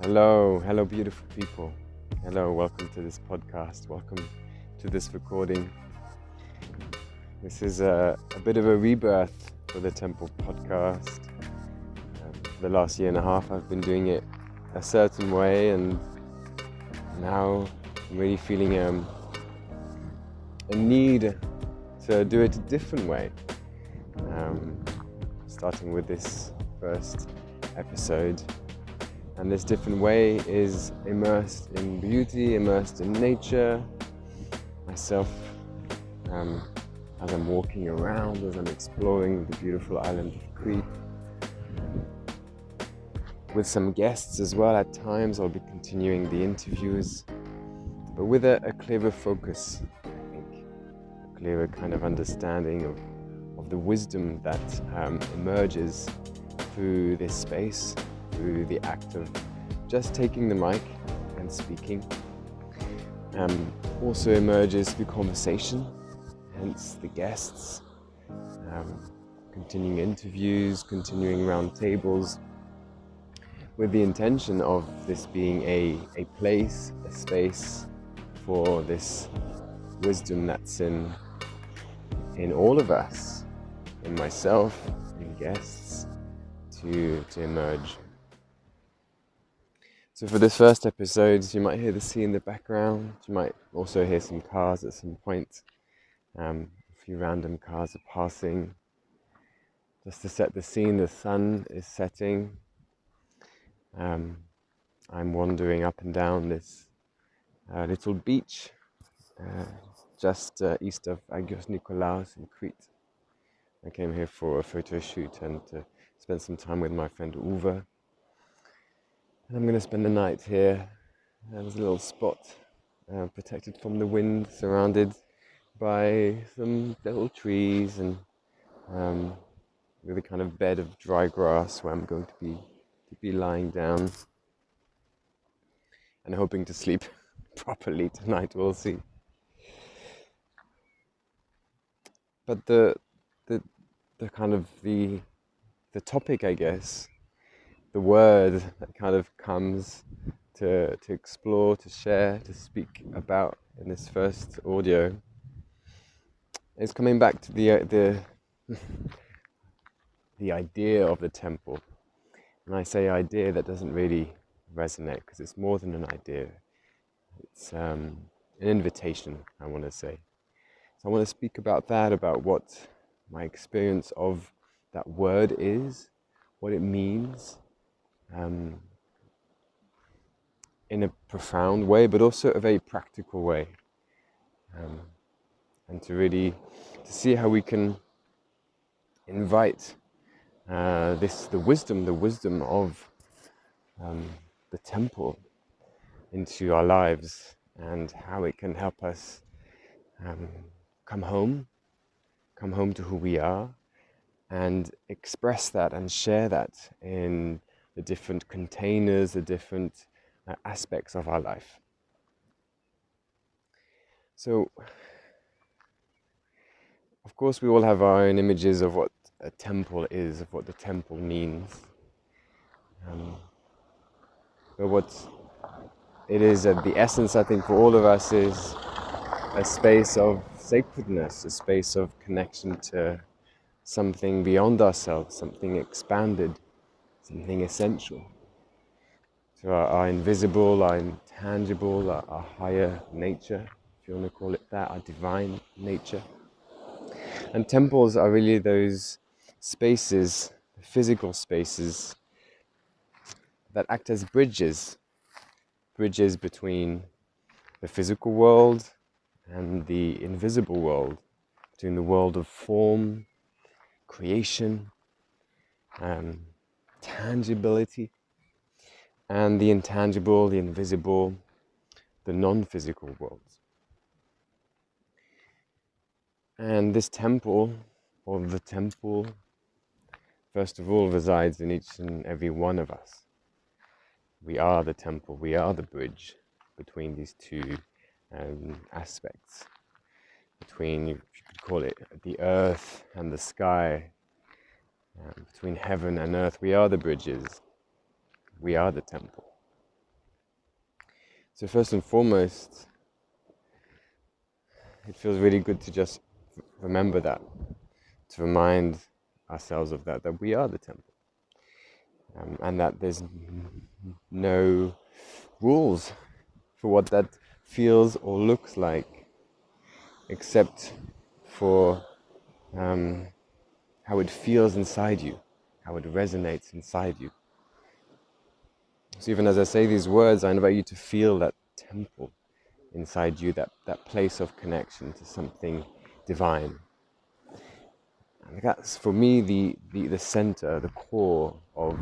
Hello, beautiful people. Hello, welcome to this podcast. Welcome to this recording. This is a bit of a rebirth for the Temple podcast. For the last year and a half, I've been doing it a certain way, and now I'm really feeling a need to do it a different way. Starting with this first episode. And this different way is immersed in beauty, immersed in nature, myself, as I'm walking around, as I'm exploring the beautiful island of Crete. With some guests as well at times, I'll be continuing the interviews, but with a clearer focus, I think, a clearer kind of understanding of the wisdom that emerges through this space, through the act of just taking the mic and speaking. Also emerges through conversation, hence the guests, continuing interviews, continuing round tables, with the intention of this being a place, a space for this wisdom that's in all of us, in myself, in guests, to emerge. So for this first episode, you might hear the sea in the background. You might also hear some cars at some point. A few random cars are passing. Just to set the scene, the sun is setting. I'm wandering up and down this little beach just east of Agios Nikolaos in Crete. I came here for a photo shoot and to spend some time with my friend Uwe. And I'm going to spend the night here. There's a little spot protected from the wind, surrounded by some little trees and with a kind of bed of dry grass where I'm going to be lying down and hoping to sleep properly tonight. We'll see. But the kind of the topic, I guess, the word that kind of comes to explore, to share, to speak about in this first audio is coming back to the idea of the temple. And I say idea, that doesn't really resonate because it's more than an idea. It's an invitation, I want to say. So I want to speak about that, about what my experience of that word is, what it means, in a profound way, but also a very practical way, and to see how we can invite the wisdom of the temple into our lives, and how it can help us come home to who we are, and express that and share that in the different containers, the different aspects of our life. So, of course, we all have our own images of what a temple is, of what the temple means. But what it is at the essence, I think, for all of us is a space of sacredness, a space of connection to something beyond ourselves, something expanded, something essential, to our invisible, our intangible, our higher nature, if you want to call it that, our divine nature. And temples are really those spaces, physical spaces, that act as bridges between the physical world and the invisible world, between the world of form, creation, tangibility, and the intangible, the invisible, the non-physical worlds. And this temple, or the temple, first of all, resides in each and every one of us. We are the temple, we are the bridge between these two aspects, between, you could call it, the earth and the sky, between heaven and earth. We are the bridges, we are the temple. So first and foremost, it feels really good to just remember that, to remind ourselves of that we are the temple, and that there's no rules for what that feels or looks like, except for how it feels inside you, how it resonates inside you. So even as I say these words, I invite you to feel that temple inside you, that place of connection to something divine. And that's, for me, the center, the core of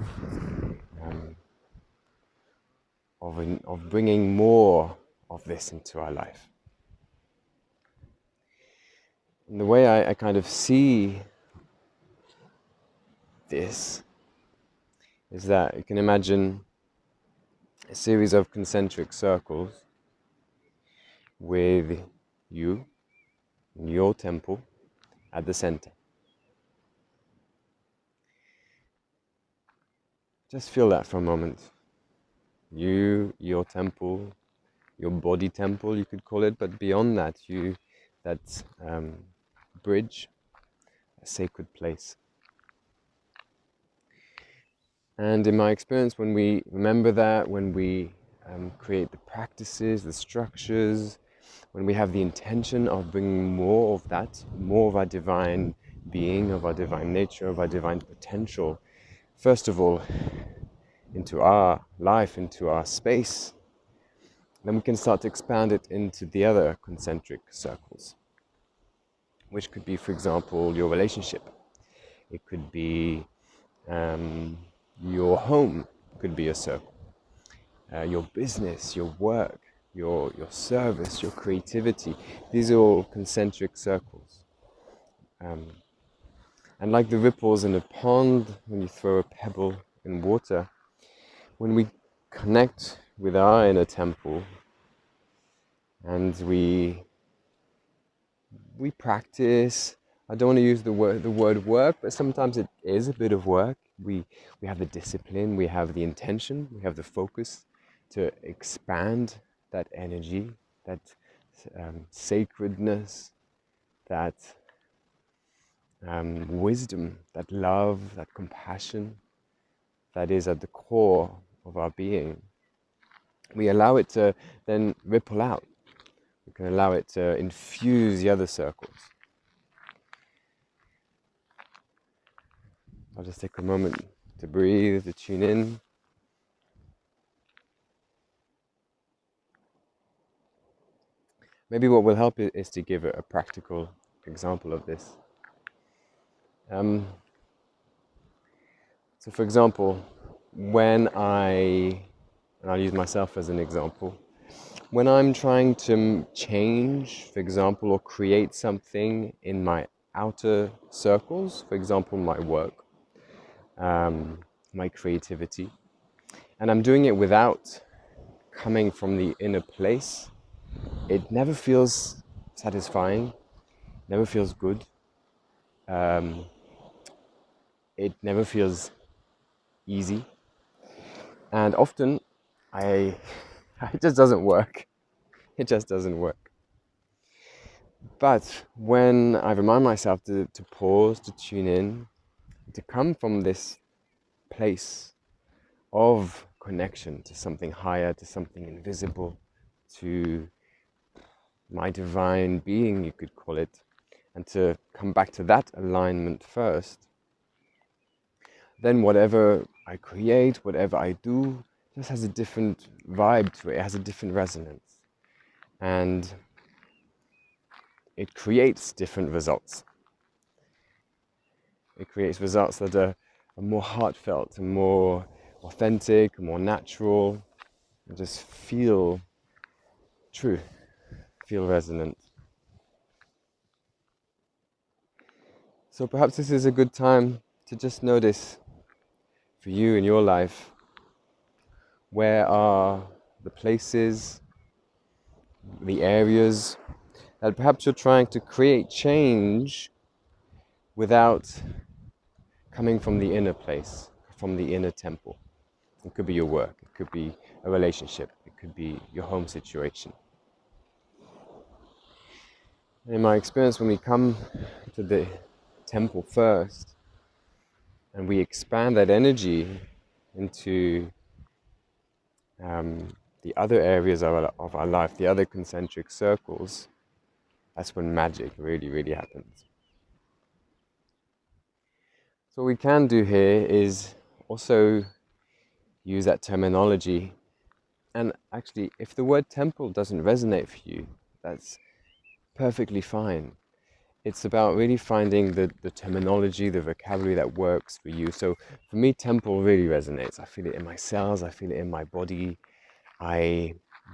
bringing more of this into our life. And the way I kind of see this is that you can imagine a series of concentric circles with you and your temple at the center. Just feel that for a moment. You, your temple, your body temple, you could call it, but beyond that, that bridge, a sacred place. And in my experience, when we remember that, when we create the practices, the structures, when we have the intention of bringing more of that, more of our divine being, of our divine nature, of our divine potential, first of all, into our life, into our space, then we can start to expand it into the other concentric circles, which could be, for example, your relationship. It could be your home, could be a circle. Your business, your work, your service, your creativity. These are all concentric circles. And like the ripples in a pond, when you throw a pebble in water, when we connect with our inner temple and we practice, I don't want to use the word work, but sometimes it is a bit of work. We have the discipline, we have the intention, we have the focus to expand that energy, that sacredness, that wisdom, that love, that compassion that is at the core of our being. We allow it to then ripple out. We can allow it to infuse the other circles. I'll just take a moment to breathe, to tune in. Maybe what will help is to give a practical example of this. So for example, and I'll use myself as an example, when I'm trying to change, for example, or create something in my outer circles, for example, my work, my creativity, and I'm doing it without coming from the inner place, it never feels satisfying, never feels good, it never feels easy, and often it just doesn't work. It just doesn't work. But when I remind myself to pause, to tune in, to come from this place of connection to something higher, to something invisible, to my divine being, you could call it, and to come back to that alignment first, then whatever I create, whatever I do, just has a different vibe to it. It has a different resonance. And it creates different results. It creates results that are more heartfelt and more authentic, more natural, and just feel true, feel resonant. So perhaps this is a good time to just notice for you in your life, where are the places, the areas that perhaps you're trying to create change without coming from the inner place, from the inner temple. It could be your work, it could be a relationship, it could be your home situation. In my experience, when we come to the temple first and we expand that energy into the other areas of our life, the other concentric circles, that's when magic really, really happens. So what we can do here is also use that terminology. And actually, if the word temple doesn't resonate for you, that's perfectly fine. It's about really finding the terminology, the vocabulary that works for you. So for me, temple really resonates. I feel it in my cells, I feel it in my body.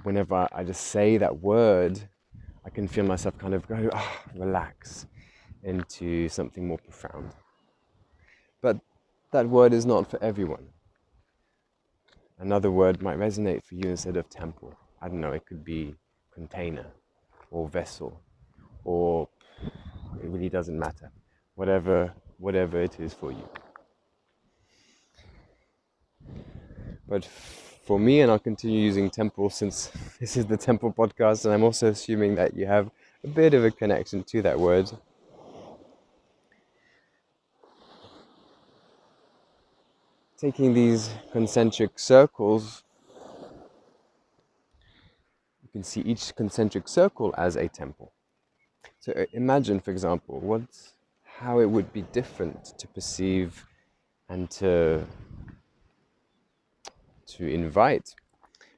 Whenever I just say that word, I can feel myself kind of go, relax into something more profound. But that word is not for everyone. Another word might resonate for you instead of temple. I don't know, it could be container or vessel, or it really doesn't matter. Whatever it is for you. But for me, and I'll continue using temple since this is the temple podcast, and I'm also assuming that you have a bit of a connection to that word. Taking these concentric circles, you can see each concentric circle as a temple. So imagine, for example, how it would be different to perceive and to invite,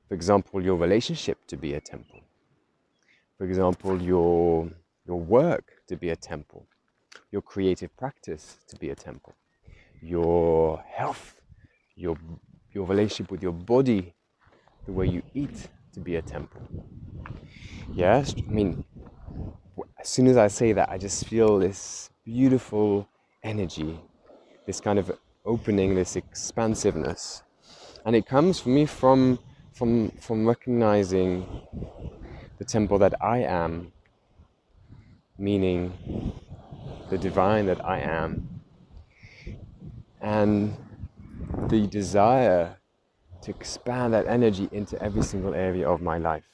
for example, your relationship to be a temple. For example, your work to be a temple, your creative practice to be a temple, your health, your relationship with your body, the way you eat to be a temple. Yes, I mean, as soon as I say that, I just feel this beautiful energy, this kind of opening, this expansiveness, and it comes for me from recognizing the temple that I am, meaning the divine that I am, and the desire to expand that energy into every single area of my life.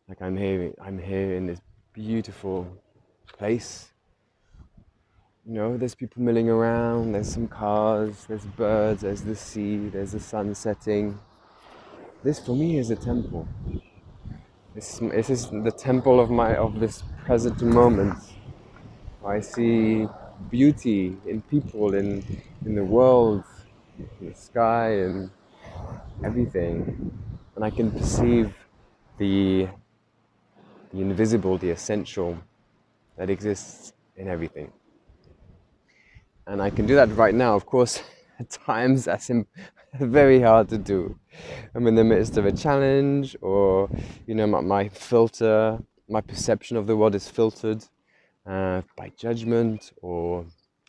Like I'm here in this beautiful place. You know, there's people milling around, there's some cars, there's birds, there's the sea, there's the sun setting. This for me is a temple. This is the temple of this present moment. I see beauty in people, in the world, in the sky, and everything, and I can perceive the invisible, the essential that exists in everything. And I can do that right now. Of course, at times that's very hard to do. I'm in the midst of a challenge, or my filter, my perception of the world is filtered by judgment or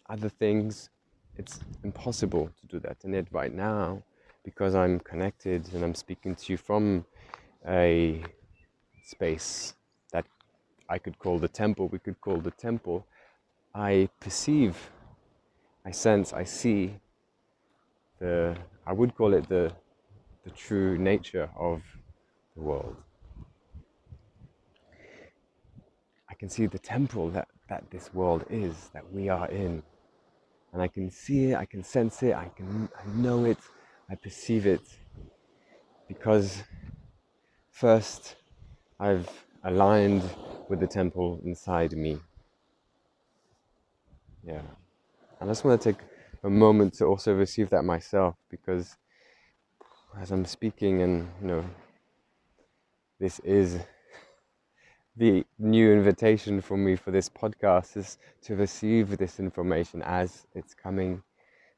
other things. It's impossible to do that. And yet right now, because I'm connected and I'm speaking to you from a space that I could call the temple, we could call the temple, I perceive, I sense, I see I would call it the true nature of the world. I can see the temple that this world is, that we are in. And I can see it, I can sense it, I know it, I perceive it. Because first, I've aligned with the temple inside me. Yeah. And I just want to take a moment to also receive that myself, because as I'm speaking, and this is the new invitation for me for this podcast, is to receive this information as it's coming,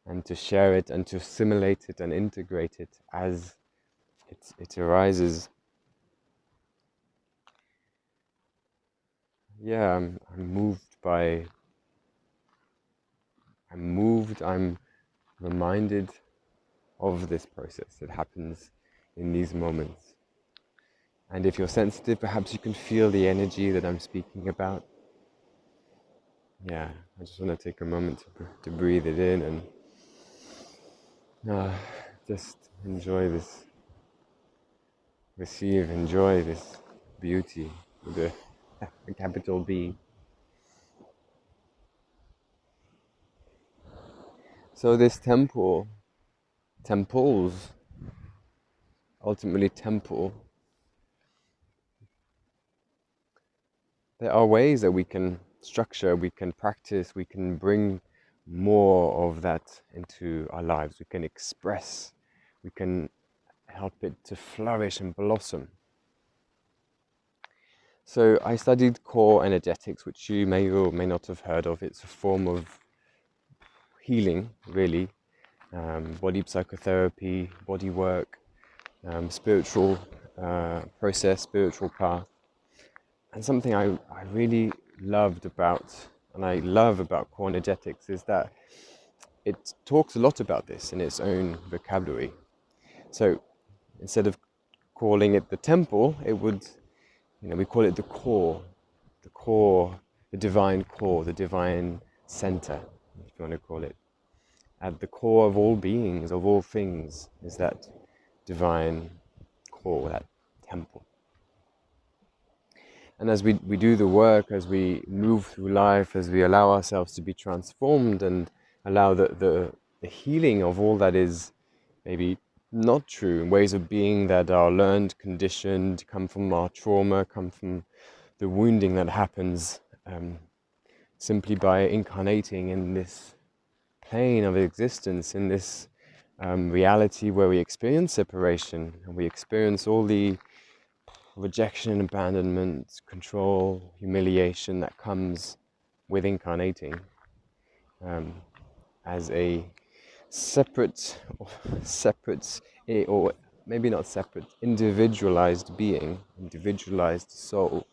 and to share it and to assimilate it and integrate it as it arises. Yeah, I'm moved, I'm reminded of this process that happens in these moments. And if you're sensitive, perhaps you can feel the energy that I'm speaking about. Yeah, I just want to take a moment to breathe it in and just enjoy this, receive, enjoy this beauty with a capital B. So this temple, temples, ultimately temple, there are ways that we can structure, we can practice, we can bring more of that into our lives. We can express, we can help it to flourish and blossom. So I studied core energetics, which you may or may not have heard of. It's a form of healing, really. Body psychotherapy, body work, spiritual process, spiritual path. And something I really loved about, and I love about core energetics, is that it talks a lot about this in its own vocabulary. So instead of calling it the temple, it would, we call it the core, the divine core, the divine center, if you want to call it. At the core of all beings, of all things, is that divine core, that temple. And as we do the work, as we move through life, as we allow ourselves to be transformed and allow the healing of all that is maybe not true, ways of being that are learned, conditioned, come from our trauma, come from the wounding that happens simply by incarnating in this plane of existence, in this reality where we experience separation and we experience all the rejection, abandonment, control, humiliation that comes with incarnating as a separate, or maybe not separate, individualized being, individualized soul.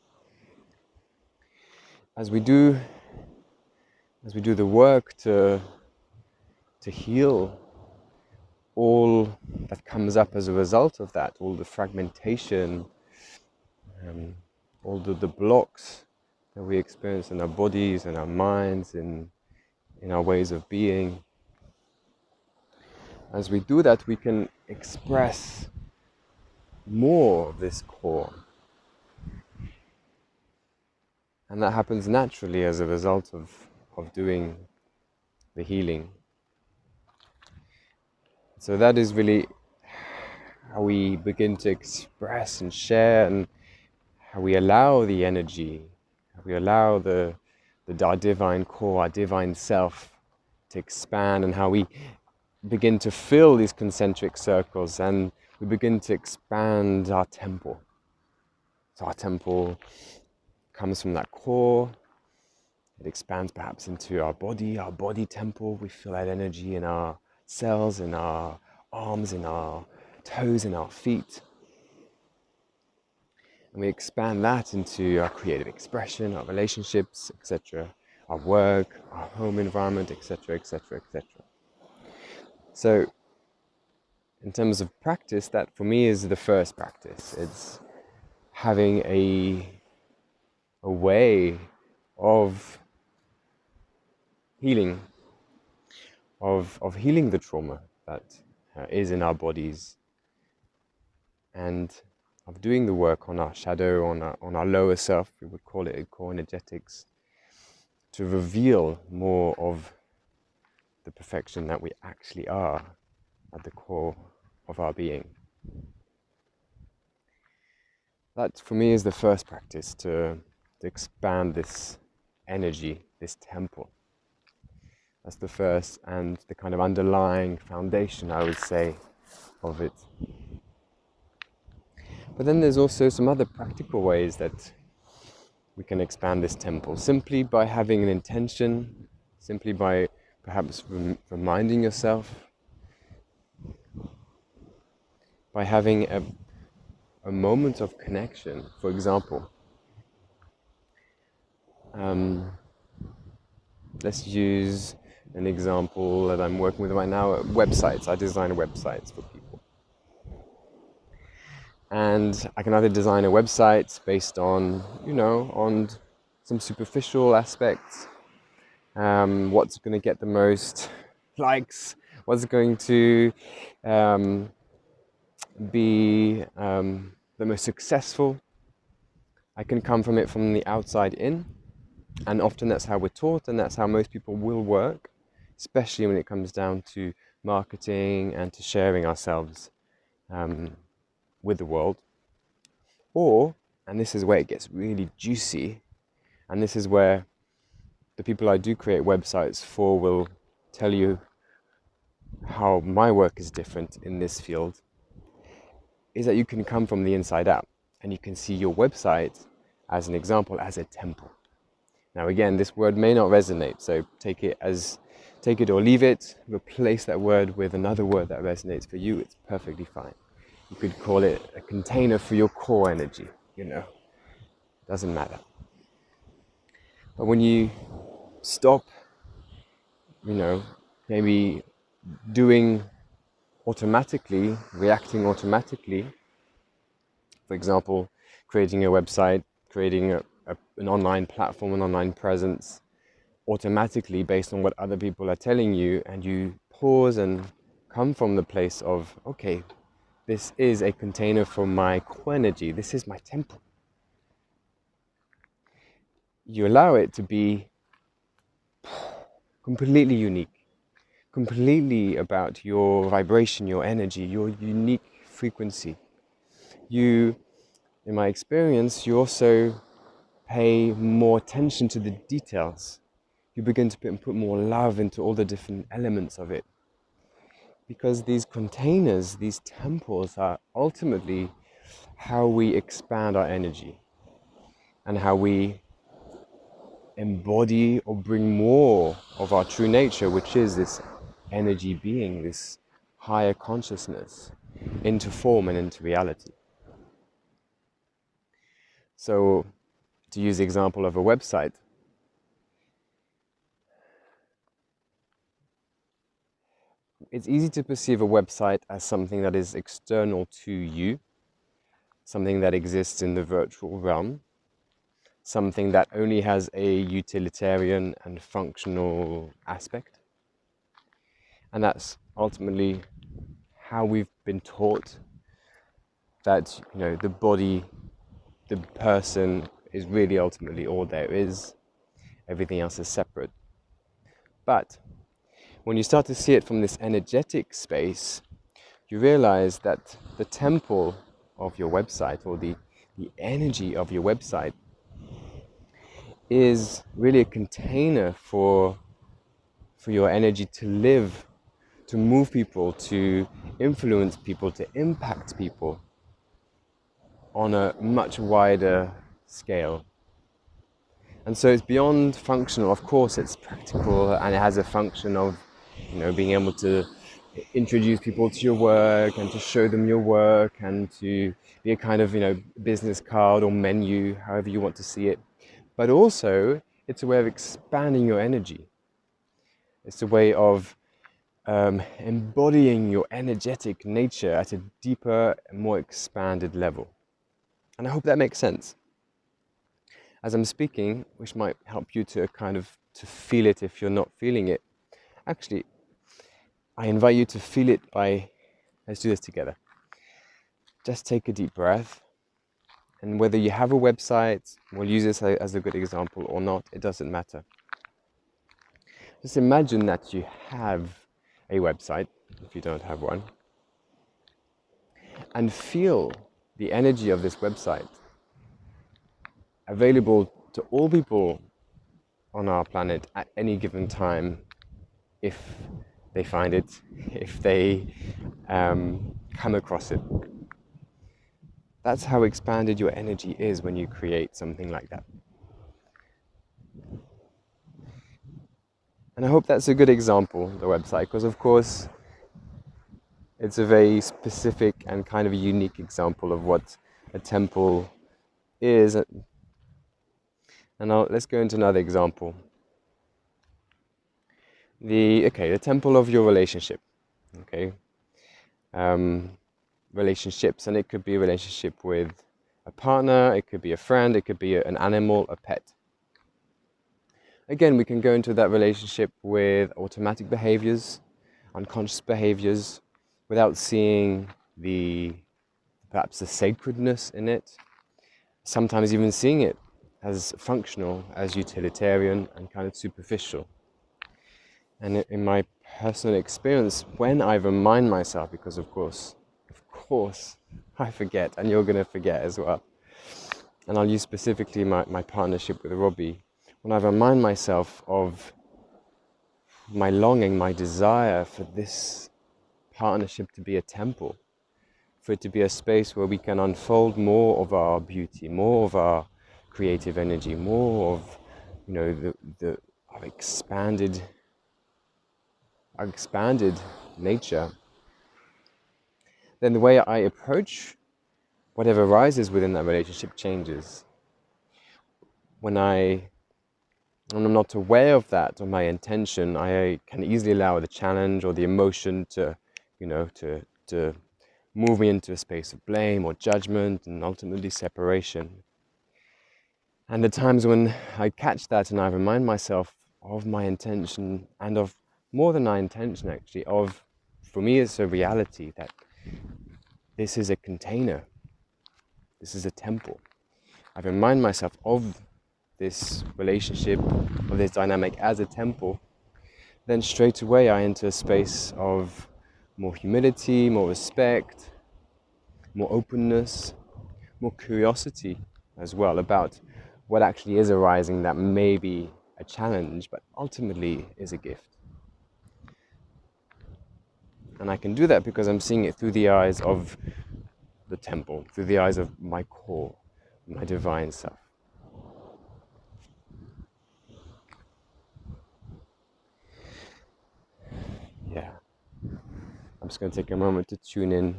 As we do the work to heal all that comes up as a result of that, all the fragmentation, all the blocks that we experience in our bodies, in our minds, in our ways of being. As we do that, we can express more of this core. And that happens naturally as a result of doing the healing. So that is really how we begin to express and share, and how we allow the energy, how we allow our divine core, our divine self to expand, and how we begin to fill these concentric circles, and we begin to expand our temple. So our temple comes from that core. It expands perhaps into our body temple. We feel that energy in our cells, in our arms, in our toes, in our feet. And we expand that into our creative expression, our relationships, etc., our work, our home environment, etc., etc., etc. So, in terms of practice, that for me is the first practice. It's having a way of healing, of healing the trauma that is in our bodies, and of doing the work on our shadow, on our lower self, we would call it core energetics, to reveal more of the perfection that we actually are at the core of our being. That for me is the first practice, to expand this energy, this temple. That's the first and the kind of underlying foundation, I would say, of it. But then there's also some other practical ways that we can expand this temple, simply by having an intention, simply by perhaps reminding yourself, by having a moment of connection. For example, let's use an example that I'm working with right now, websites. I design websites for people. And I can either design a website based on, on some superficial aspects, what's going to get the most likes, what's going to be the most successful. I can come from it from the outside in, and often that's how we're taught, and that's how most people will work, especially when it comes down to marketing and to sharing ourselves with the world. Or, and this is where it gets really juicy, and this is where the people I do create websites for will tell you how my work is different in this field, is that you can come from the inside out, and you can see your website, as an example, as a temple. Now again, this word may not resonate, so take it or leave it, replace that word with another word that resonates for you, it's perfectly fine. You could call it a container for your core energy, doesn't matter. But when you stop, maybe doing automatically, reacting automatically, for example, creating a website, creating an online platform, an online presence, automatically based on what other people are telling you, and you pause and come from the place of, okay, this is a container for my core energy, this is my temple. You allow it to be completely unique, completely about your vibration, your energy, your unique frequency. You, in my experience, you also pay more attention to the details. You begin to put more love into all the different elements of it. Because these containers, these temples, are ultimately how we expand our energy and how we embody or bring more of our true nature, which is this energy being, this higher consciousness, into form and into reality. So, to use the example of a website, it's easy to perceive a website as something that is external to you, something that exists in the virtual realm, something that only has a utilitarian and functional aspect. And that's ultimately how we've been taught that, the body, the person is really ultimately all there is. Everything else is separate. But when you start to see it from this energetic space, you realize that the temple of your website, or the energy of your website, is really a container for your energy to live, to move people, to influence people, to impact people on a much wider scale. And so it's beyond functional. Of course, it's practical, and it has a function of, being able to introduce people to your work and to show them your work and to be a kind of, business card or menu, however you want to see it. But also, it's a way of expanding your energy. It's a way of embodying your energetic nature at a deeper and more expanded level. And I hope that makes sense. As I'm speaking, which might help you to to feel it if you're not feeling it. Actually, I invite you to feel it let's do this together. Just take a deep breath. And whether you have a website, we'll use this as a good example or not, it doesn't matter. Just imagine that you have a website, if you don't have one, and feel the energy of this website available to all people on our planet at any given time, if they find it, if they come across it. That's how expanded your energy is when you create something like that. And I hope that's a good example, the website, because of course it's a very specific and kind of a unique example of what a temple is. And let's go into another example. The temple of your relationship. Relationships, and it could be a relationship with a partner, it could be a friend, it could be an animal, a pet. Again, we can go into that relationship with automatic behaviors, unconscious behaviors without seeing perhaps the sacredness in it, sometimes even seeing it as functional, as utilitarian and kind of superficial. And in my personal experience, when I remind myself, because of course, I forget, and you're going to forget as well, and I'll use specifically my partnership with Robbie, when I remind myself of my longing, my desire for this partnership to be a temple, for it to be a space where we can unfold more of our beauty, more of our creative energy, more of, you know, our expanded nature, then the way I approach whatever arises within that relationship changes. When I'm not aware of that, or my intention, I can easily allow the challenge or the emotion to move me into a space of blame or judgment and ultimately separation. And the times when I catch that and I remind myself of my intention, and of more than my intention actually, for me it's a reality that this is a container, this is a temple. I remind myself of this relationship, of this dynamic as a temple, then straight away I enter a space of more humility, more respect, more openness, more curiosity as well about what actually is arising that may be a challenge, but ultimately is a gift. And I can do that because I'm seeing it through the eyes of the temple, through the eyes of my core, my divine self. Yeah. I'm just going to take a moment to tune in.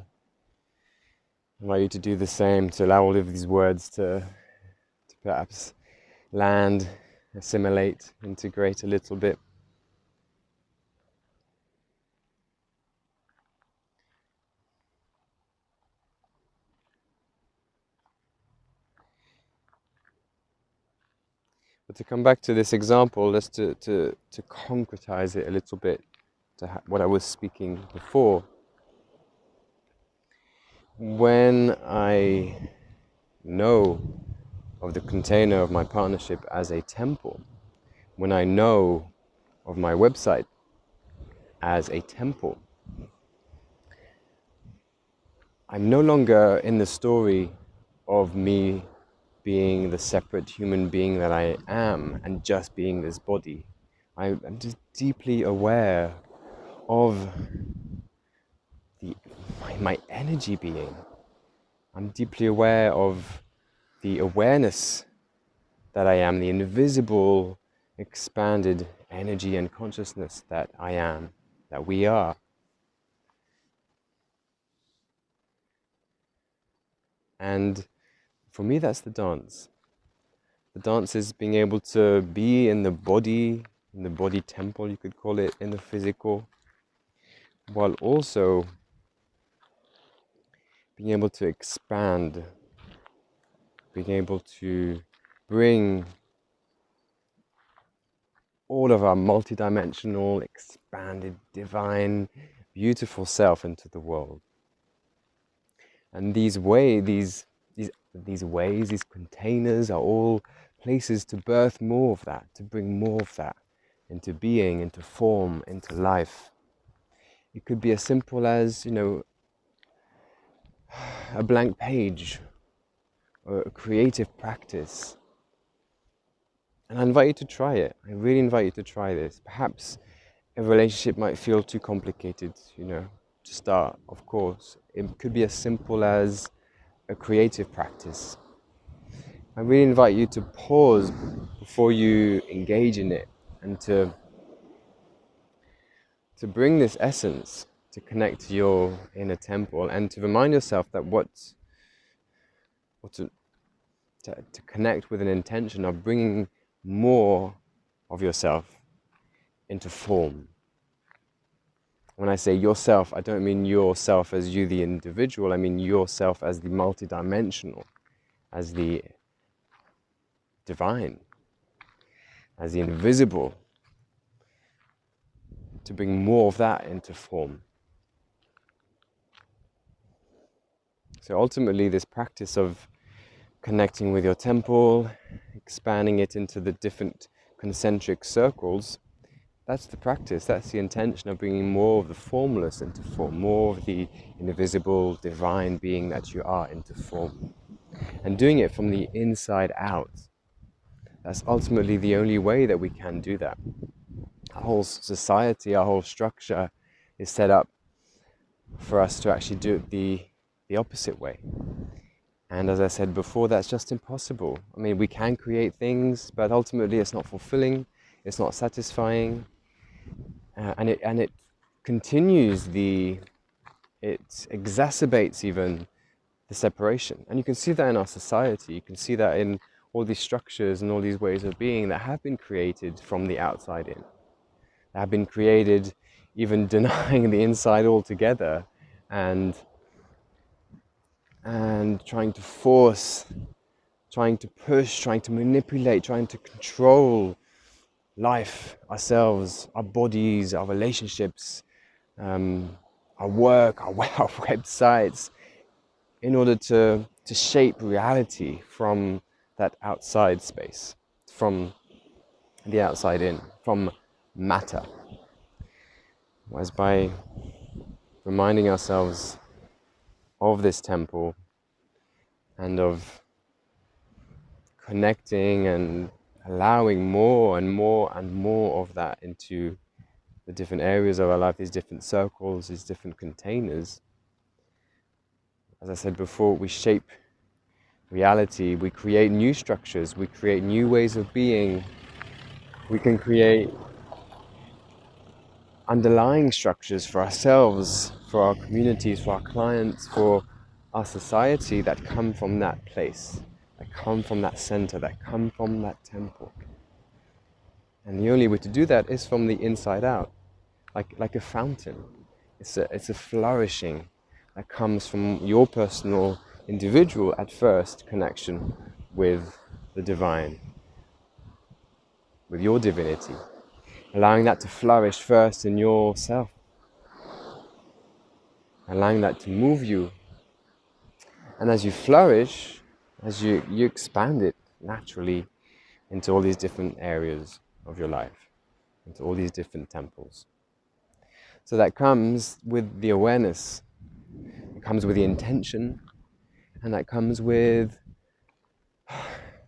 I invite you to do the same, to allow all of these words to perhaps land, assimilate, integrate a little bit. But to come back to this example, just to concretize it a little bit, to what I was speaking before. When I know of the container of my partnership as a temple, when I know of my website as a temple, I'm no longer in the story of me being the separate human being that I am and just being this body. I'm just deeply aware of my energy being. I'm deeply aware of the awareness that I am, the invisible, expanded energy and consciousness that I am, that we are. And for me, that's the dance. The dance is being able to be in the body temple, you could call it, in the physical, while also being able to expand, being able to bring all of our multidimensional, expanded, divine, beautiful self into the world. And these containers are all places to birth more of that, to bring more of that into being, into form, into life. It could be as simple as, a blank page or a creative practice. And I invite you to try it. I really invite you to try this. Perhaps a relationship might feel too complicated, to start, of course. It could be as simple as a creative practice. I really invite you to pause before you engage in it, and to bring this essence to connect to your inner temple, and to remind yourself that to connect with an intention of bringing more of yourself into form. When I say yourself, I don't mean yourself as you, the individual. I mean yourself as the multidimensional, as the divine, as the invisible, to bring more of that into form. So ultimately, this practice of connecting with your temple, expanding it into the different concentric circles, that's the practice, that's the intention of bringing more of the formless into form, more of the invisible, divine being that you are into form. And doing it from the inside out. That's ultimately the only way that we can do that. Our whole society, our whole structure is set up for us to actually do it the opposite way. And as I said before, that's just impossible. I mean, we can create things, but ultimately it's not fulfilling, it's not satisfying, and it continues it exacerbates even the separation. And you can see that in our society, you can see that in all these structures and all these ways of being that have been created from the outside in, that have been created even denying the inside altogether, and trying to force, trying to push, trying to manipulate, trying to control life, ourselves, our bodies, our relationships, our work, our websites, in order to shape reality from that outside space, from the outside in, from matter. Whereas by reminding ourselves of this temple and of connecting and allowing more and more and more of that into the different areas of our life, these different circles, these different containers, as I said before, we shape reality, we create new structures, we create new ways of being, we can create underlying structures for ourselves, for our communities, for our clients, for our society that come from that place, that come from that center, that come from that temple. And the only way to do that is from the inside out, like a fountain. It's a flourishing that comes from your personal, individual, at first, connection with the divine, with your divinity. Allowing that to flourish first in yourself. Allowing that to move you. And as you flourish, as you expand it naturally into all these different areas of your life, into all these different temples. So that comes with the awareness, it comes with the intention, and that comes with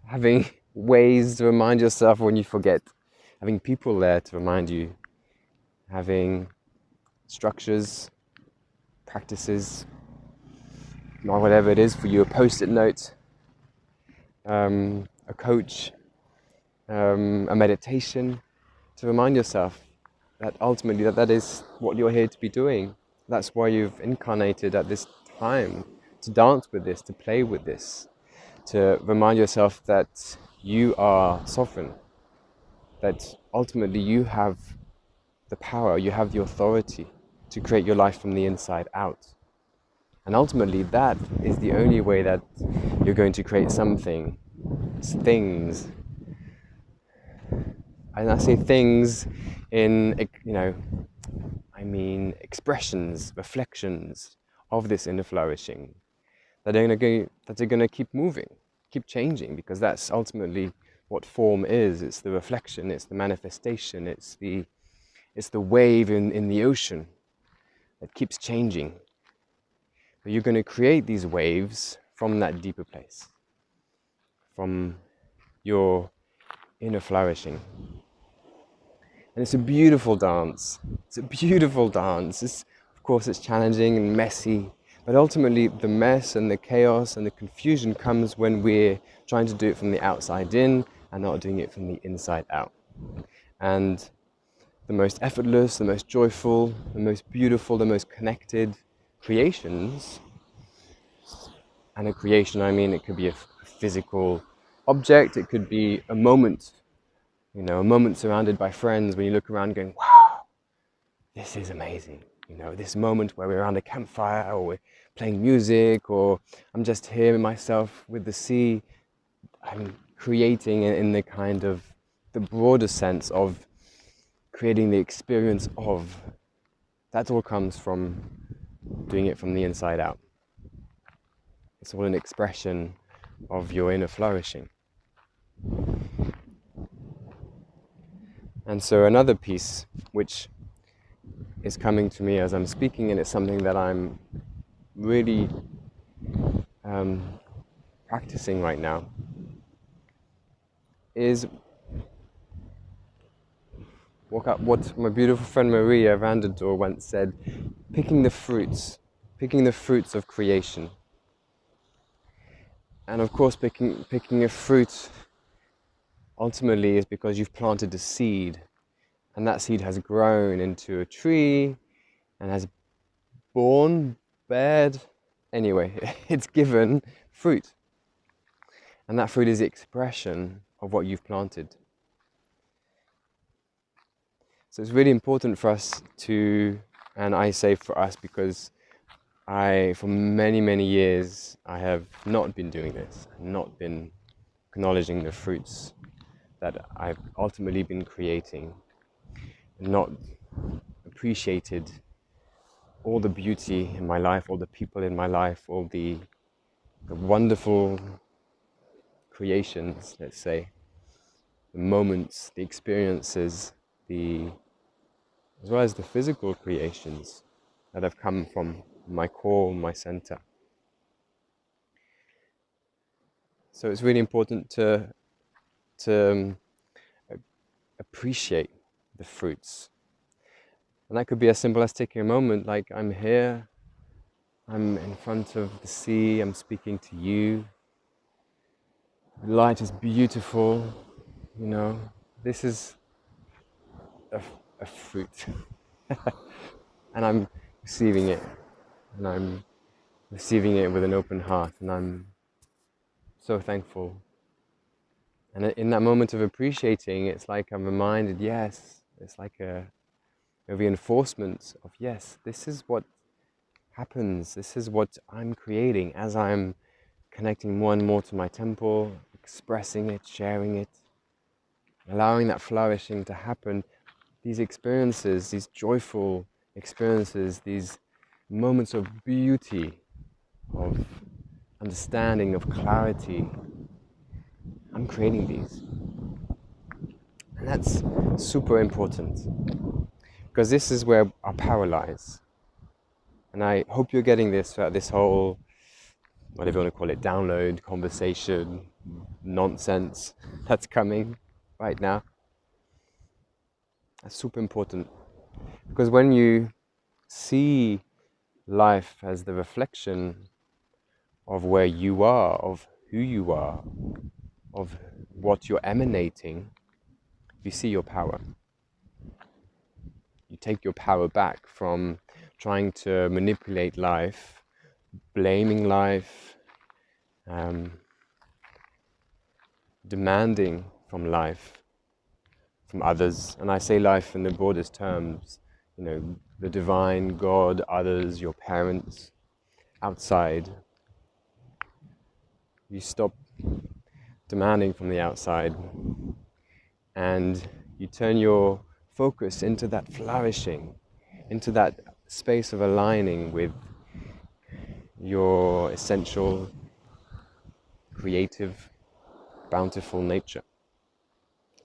having ways to remind yourself when you forget, having people there to remind you, having structures, practices, or whatever it is for you, a post-it note, a coach, a meditation, to remind yourself that ultimately that is what you're here to be doing. That's why you've incarnated at this time, to dance with this, to play with this, to remind yourself that you are sovereign, that ultimately you have the power, you have the authority to create your life from the inside out. And ultimately that is the only way that you're going to create something, things. And I say things in, expressions, reflections of this inner flourishing that are going to keep moving, keep changing, because that's ultimately what form is. It's the reflection, it's the manifestation, it's the wave in the ocean that keeps changing. But you're going to create these waves from that deeper place, from your inner flourishing. And it's a beautiful dance. It's a beautiful dance. Of course, it's challenging and messy, but ultimately the mess and the chaos and the confusion comes when we're trying to do it from the outside in and not doing it from the inside out. And the most effortless, the most joyful, the most beautiful, the most connected creations, and a creation, it could be a physical object, it could be a moment, a moment surrounded by friends when you look around going, wow, this is amazing. This moment where we're around a campfire, or we're playing music, or I'm just here myself with the sea. I'm creating in the kind of the broader sense of creating the experience of. That all comes from doing it from the inside out. It's all an expression of your inner flourishing. And so another piece which is coming to me as I'm speaking, and it's something that I'm really practicing right now, is what my beautiful friend Maria Vanderdoor once said, picking the fruits of creation. And of course, picking a fruit ultimately is because you've planted a seed, and that seed has grown into a tree and has bared, anyway, it's given fruit. And that fruit is the expression of what you've planted. So it's really important for us to, and I say for us because for many, many years, I have not been doing this, not been acknowledging the fruits that I've ultimately been creating, not appreciated all the beauty in my life, all the people in my life, all the wonderful creations, let's say, the moments, the experiences, as well as the physical creations that have come from my core, my center. So it's really important to appreciate the fruits. And that could be as simple as taking a moment, like I'm here, I'm in front of the sea, I'm speaking to you. The light is beautiful, this is a fruit. And I'm receiving it, and I'm receiving it with an open heart, and I'm so thankful. And in that moment of appreciating, it's like I'm reminded, yes, it's like a reinforcement of, yes, this is what happens, this is what I'm creating as I'm connecting more and more to my temple, expressing it, sharing it, allowing that flourishing to happen. These experiences, these joyful experiences, these moments of beauty, of understanding, of clarity, I'm creating these. And that's super important, because this is where our power lies. And I hope you're getting this throughout this whole, whatever you want to call it, download, conversation, nonsense that's coming right now. That's super important, because when you see life as the reflection of where you are, of who you are, of what you're emanating, you see your power. You take your power back from trying to manipulate life, blaming life, demanding from life, from others. And I say life in the broadest terms, the divine, God, others, your parents, outside. You stop demanding from the outside, and you turn your focus into that flourishing, into that space of aligning with your essential, creative, bountiful nature.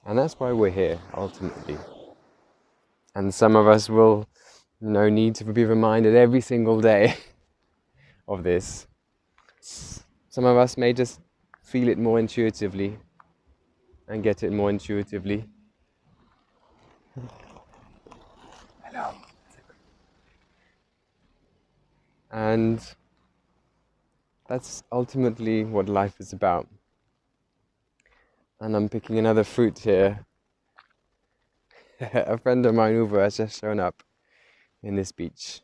And that's why we're here, ultimately. And some of us will need to be reminded every single day of this. Some of us may just feel it more intuitively and get it more intuitively. Hello. And that's ultimately what life is about. And I'm picking another fruit here. A friend of mine, Uber, has just shown up in this beach,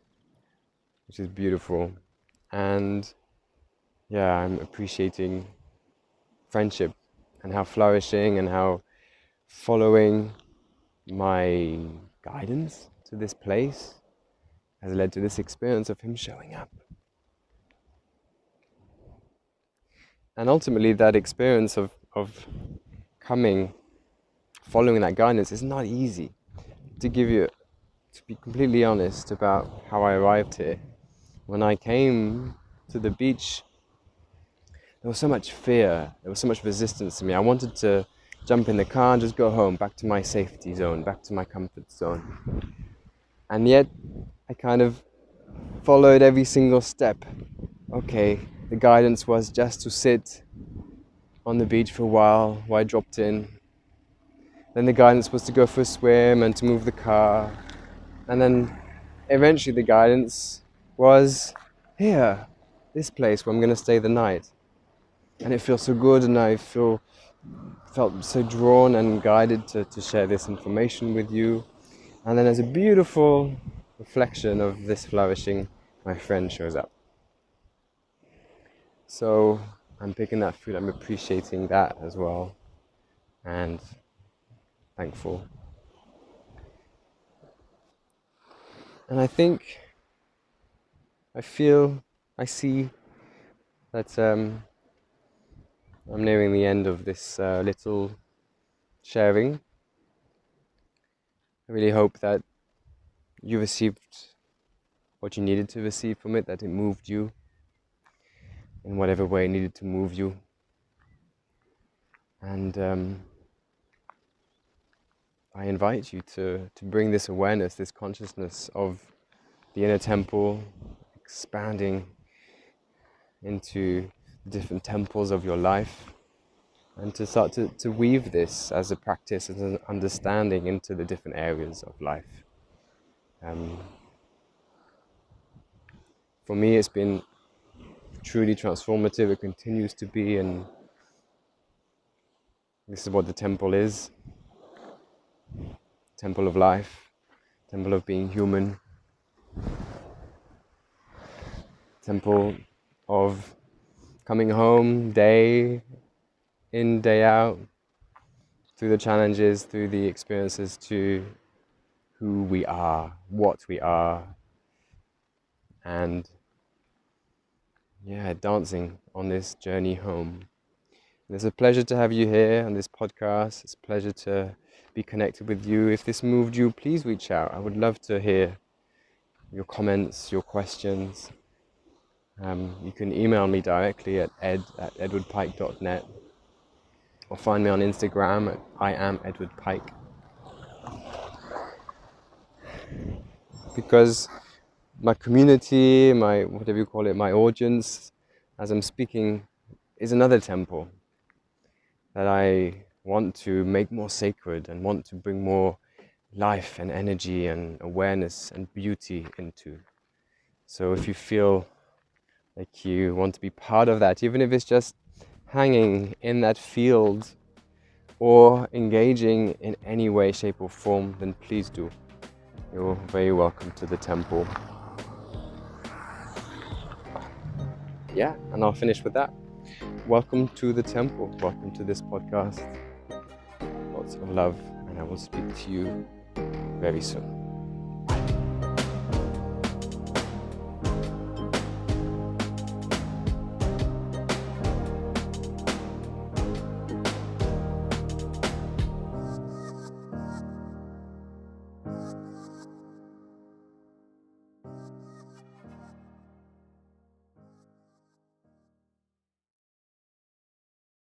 which is beautiful. And yeah, I'm appreciating friendship and how flourishing and how following my guidance to this place has led to this experience of him showing up. And ultimately that experience of coming, following that guidance is not easy. to be completely honest about how I arrived here. When I came to the beach, there was so much fear, there was so much resistance to me. I wanted to jump in the car and just go home, back to my safety zone, back to my comfort zone. And yet, I kind of followed every single step. Okay, the guidance was just to sit on the beach for a while I dropped in. Then the guidance was to go for a swim and to move the car. And then eventually the guidance was here, this place where I'm going to stay the night. And it feels so good, and I felt so drawn and guided to share this information with you. And then as a beautiful reflection of this flourishing, my friend shows up. So I'm picking that food, I'm appreciating that as well, and thankful. And I see that I'm nearing the end of this little sharing. I really hope that you received what you needed to receive from it, that it moved you in whatever way it needed to move you. And I invite you to bring this awareness, this consciousness of the inner temple expanding into different temples of your life, and to start to weave this as a practice, as an understanding into the different areas of life. For me, it's been truly transformative. It continues to be, and this is what the temple is. Temple of life, temple of being human, temple of coming home day in, day out, through the challenges, through the experiences, to who we are, what we are, and dancing on this journey home. It's a pleasure to have you here on this podcast. It's a pleasure to be connected with you. If this moved you, please reach out. I would love to hear your comments, your questions. You can email me directly at ed@edwardpike.net, or find me on Instagram at @IamEdwardPike. Because my community, my whatever you call it, my audience, as I'm speaking, is another temple that I want to make more sacred and want to bring more life and energy and awareness and beauty into. So if you feel like you want to be part of that, even if it's just hanging in that field or engaging in any way, shape or form, then please do. You're very welcome to the temple. Yeah, and I'll finish with that. Welcome to the temple. Welcome to this podcast. Lots of love, and I will speak to you very soon.